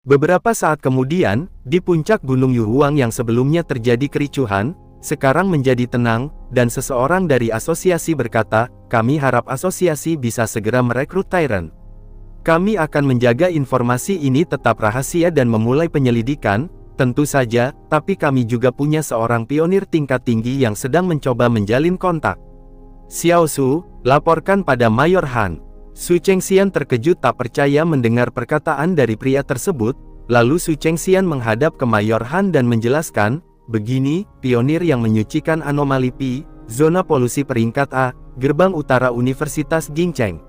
Beberapa saat kemudian, di puncak Gunung Yuhuang yang sebelumnya terjadi kericuhan, sekarang menjadi tenang, dan seseorang dari asosiasi berkata, kami harap asosiasi bisa segera merekrut Tyrant. Kami akan menjaga informasi ini tetap rahasia dan memulai penyelidikan, tentu saja, tapi kami juga punya seorang pionir tingkat tinggi yang sedang mencoba menjalin kontak. Xiao Su, laporkan pada Mayor Han. Su Chengxian terkejut tak percaya mendengar perkataan dari pria tersebut, lalu Su Chengxian menghadap ke Mayor Han dan menjelaskan, begini, pionir yang menyucikan anomali Pi, zona polusi peringkat A, gerbang utara Universitas Jingcheng.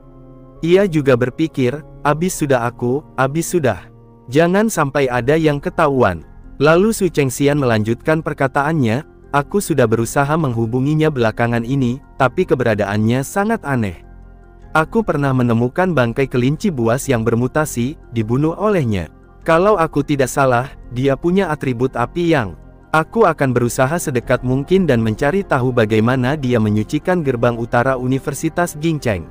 Ia juga berpikir, abis sudah. Jangan sampai ada yang ketahuan. Lalu Su Chengxian melanjutkan perkataannya, aku sudah berusaha menghubunginya belakangan ini, tapi keberadaannya sangat aneh. Aku pernah menemukan bangkai kelinci buas yang bermutasi, dibunuh olehnya. Kalau aku tidak salah, dia punya atribut api yang... Aku akan berusaha sedekat mungkin dan mencari tahu bagaimana dia menyucikan gerbang utara Universitas Jingcheng.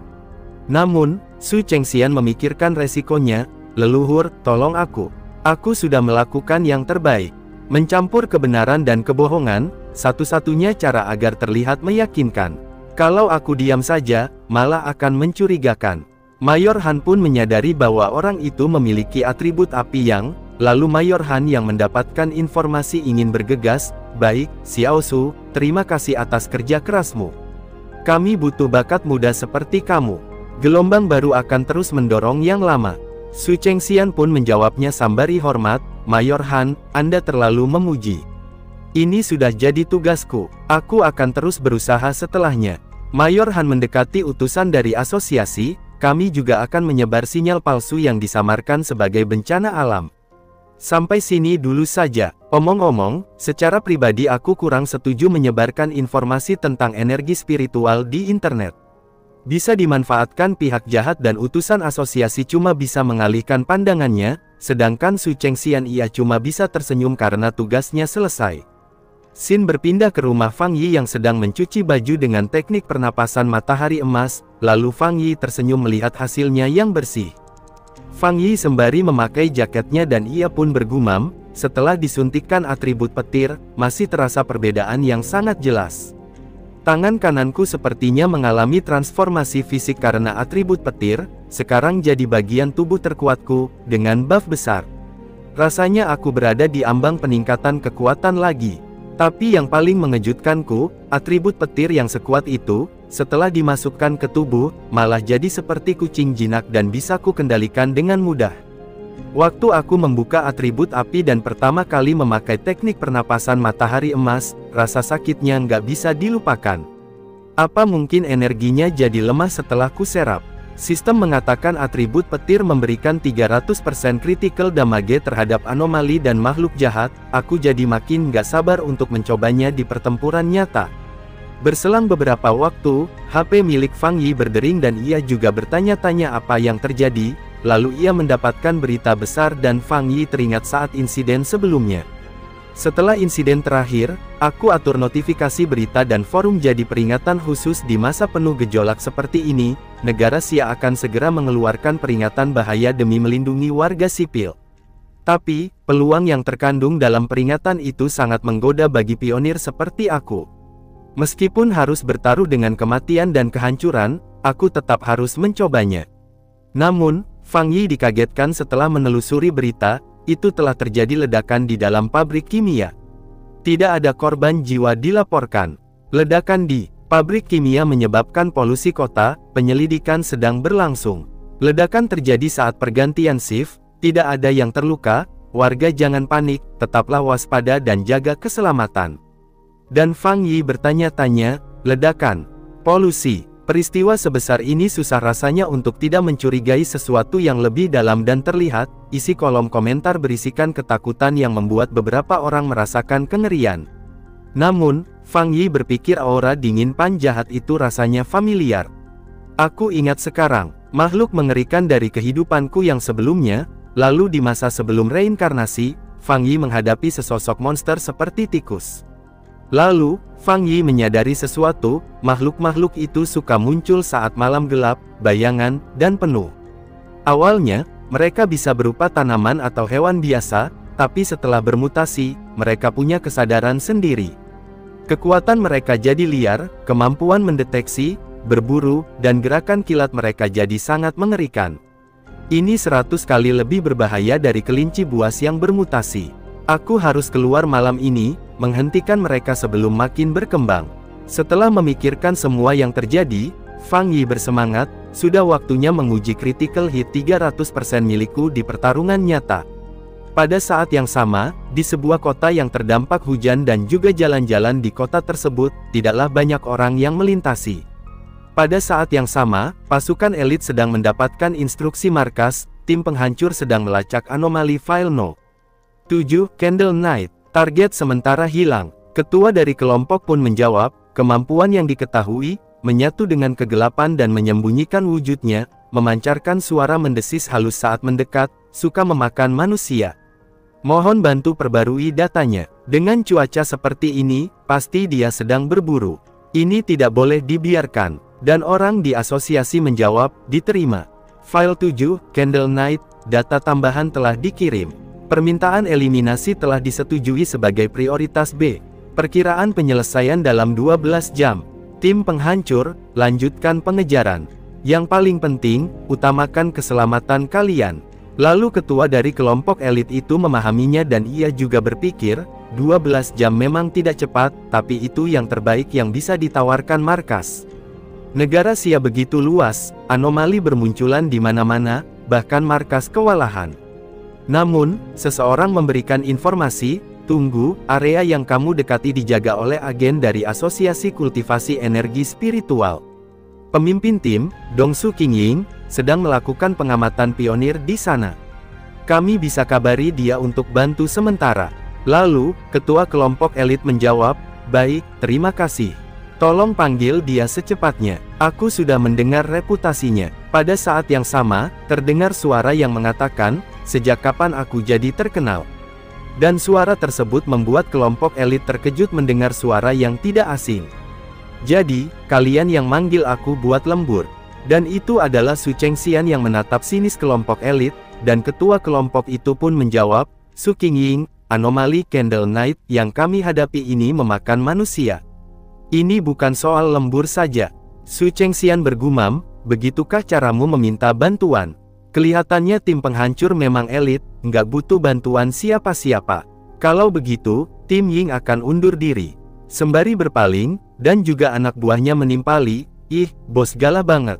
Namun, Su Chengxian memikirkan resikonya, leluhur, tolong aku. Aku sudah melakukan yang terbaik. Mencampur kebenaran dan kebohongan, satu-satunya cara agar terlihat meyakinkan. Kalau aku diam saja, malah akan mencurigakan. Mayor Han pun menyadari bahwa orang itu memiliki atribut api yang, lalu Mayor Han yang mendapatkan informasi ingin bergegas, baik, Xiao Su, terima kasih atas kerja kerasmu. Kami butuh bakat muda seperti kamu. Gelombang baru akan terus mendorong yang lama. Su Chengxian pun menjawabnya sambari hormat, Mayor Han, Anda terlalu memuji. Ini sudah jadi tugasku, aku akan terus berusaha setelahnya. Mayor Han mendekati utusan dari asosiasi, kami juga akan menyebar sinyal palsu yang disamarkan sebagai bencana alam. Sampai sini dulu saja. Omong-omong, secara pribadi aku kurang setuju menyebarkan informasi tentang energi spiritual di internet. Bisa dimanfaatkan pihak jahat dan utusan asosiasi cuma bisa mengalihkan pandangannya, sedangkan Su Chengxian ia cuma bisa tersenyum karena tugasnya selesai. Xin berpindah ke rumah Fang Yi yang sedang mencuci baju dengan teknik pernapasan matahari emas, lalu Fang Yi tersenyum melihat hasilnya yang bersih. Fang Yi sembari memakai jaketnya dan ia pun bergumam, setelah disuntikkan atribut petir, masih terasa perbedaan yang sangat jelas. Tangan kananku sepertinya mengalami transformasi fisik karena atribut petir, sekarang jadi bagian tubuh terkuatku, dengan buff besar. Rasanya aku berada di ambang peningkatan kekuatan lagi. Tapi yang paling mengejutkanku, atribut petir yang sekuat itu, setelah dimasukkan ke tubuh, malah jadi seperti kucing jinak dan bisa ku kendalikan dengan mudah. Waktu aku membuka atribut api dan pertama kali memakai teknik pernapasan matahari emas, rasa sakitnya nggak bisa dilupakan. Apa mungkin energinya jadi lemah setelah ku serap? Sistem mengatakan atribut petir memberikan 300% critical damage terhadap anomali dan makhluk jahat, aku jadi makin nggak sabar untuk mencobanya di pertempuran nyata. Berselang beberapa waktu, HP milik Fang Yi berdering dan ia juga bertanya-tanya apa yang terjadi, lalu ia mendapatkan berita besar dan Fang Yi teringat saat insiden sebelumnya. Setelah insiden terakhir, aku atur notifikasi berita dan forum jadi peringatan khusus di masa penuh gejolak seperti ini, negara Xia akan segera mengeluarkan peringatan bahaya demi melindungi warga sipil. Tapi, peluang yang terkandung dalam peringatan itu sangat menggoda bagi pionir seperti aku. Meskipun harus bertaruh dengan kematian dan kehancuran, aku tetap harus mencobanya. Namun, Fang Yi dikagetkan setelah menelusuri berita, itu telah terjadi ledakan di dalam pabrik kimia. Tidak ada korban jiwa dilaporkan. Ledakan di pabrik kimia menyebabkan polusi kota, penyelidikan sedang berlangsung. Ledakan terjadi saat pergantian shift, tidak ada yang terluka, warga jangan panik, tetaplah waspada dan jaga keselamatan. Dan Fang Yi bertanya-tanya, ledakan, polusi. Peristiwa sebesar ini susah rasanya untuk tidak mencurigai sesuatu yang lebih dalam dan terlihat, isi kolom komentar berisikan ketakutan yang membuat beberapa orang merasakan kengerian. Namun, Fang Yi berpikir aura dingin pan jahat itu rasanya familiar. Aku ingat sekarang, makhluk mengerikan dari kehidupanku yang sebelumnya, lalu di masa sebelum reinkarnasi, Fang Yi menghadapi sesosok monster seperti tikus. Lalu, Fang Yi menyadari sesuatu, makhluk-makhluk itu suka muncul saat malam gelap, bayangan, dan penuh. Awalnya, Mereka bisa berupa tanaman atau hewan biasa, tapi setelah bermutasi, mereka punya kesadaran sendiri. Kekuatan mereka jadi liar, kemampuan mendeteksi, berburu, dan gerakan kilat mereka jadi sangat mengerikan. Ini 100 kali lebih berbahaya dari kelinci buas yang bermutasi. Aku harus keluar malam ini, menghentikan mereka sebelum makin berkembang. Setelah memikirkan semua yang terjadi, Fang Yi bersemangat, sudah waktunya menguji critical hit 300% milikku di pertarungan nyata. Pada saat yang sama, di sebuah kota yang terdampak hujan dan juga jalan-jalan di kota tersebut, tidaklah banyak orang yang melintasi. Pada saat yang sama, pasukan elit sedang mendapatkan instruksi markas, tim penghancur sedang melacak anomali file No. 7, Candle Knight, target sementara hilang. Ketua dari kelompok pun menjawab, kemampuan yang diketahui, menyatu dengan kegelapan dan menyembunyikan wujudnya, memancarkan suara mendesis halus saat mendekat, suka memakan manusia. Mohon bantu perbarui datanya. Dengan cuaca seperti ini, pasti dia sedang berburu. Ini tidak boleh dibiarkan. Dan orang di asosiasi menjawab, diterima. File 7, Candle Knight, data tambahan telah dikirim. Permintaan eliminasi telah disetujui sebagai prioritas B. Perkiraan penyelesaian dalam 12 jam. Tim penghancur, lanjutkan pengejaran. Yang paling penting, utamakan keselamatan kalian. Lalu ketua dari kelompok elit itu memahaminya dan ia juga berpikir, 12 jam memang tidak cepat, tapi itu yang terbaik yang bisa ditawarkan markas. Negara Xia begitu luas, anomali bermunculan di mana-mana, bahkan markas kewalahan. Namun, seseorang memberikan informasi, tunggu, area yang kamu dekati dijaga oleh agen dari Asosiasi Kultivasi Energi Spiritual. Pemimpin tim, Dongsu Qingying, sedang melakukan pengamatan pionir di sana. Kami bisa kabari dia untuk bantu sementara. Lalu, ketua kelompok elit menjawab, baik, terima kasih. Tolong panggil dia secepatnya. Aku sudah mendengar reputasinya. Pada saat yang sama, terdengar suara yang mengatakan, sejak kapan aku jadi terkenal? Dan suara tersebut membuat kelompok elit terkejut mendengar suara yang tidak asing. Jadi, kalian yang manggil aku buat lembur. Dan itu adalah Su Chengxian yang menatap sinis kelompok elit, dan ketua kelompok itu pun menjawab, Su Qingying, anomali Candle Knight yang kami hadapi ini memakan manusia. Ini bukan soal lembur saja. Su Chengxian bergumam, begitukah caramu meminta bantuan? Kelihatannya tim penghancur memang elit, nggak butuh bantuan siapa-siapa. Kalau begitu, tim Ying akan undur diri. Sembari berpaling, dan juga anak buahnya menimpali, ih, bos galak banget.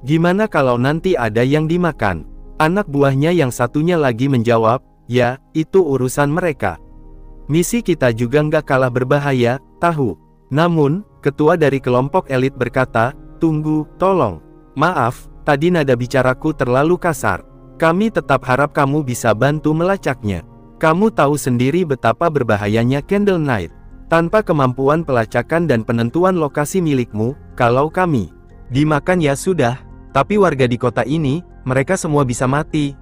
Gimana kalau nanti ada yang dimakan? Anak buahnya yang satunya lagi menjawab, ya, itu urusan mereka. Misi kita juga nggak kalah berbahaya, tahu. Namun, ketua dari kelompok elit berkata, tunggu, tolong. Maaf, tadi nada bicaraku terlalu kasar. Kami tetap harap kamu bisa bantu melacaknya. Kamu tahu sendiri betapa berbahayanya Candle Knight. Tanpa kemampuan pelacakan dan penentuan lokasi milikmu, kalau kami dimakan ya sudah. Tapi warga di kota ini, mereka semua bisa mati.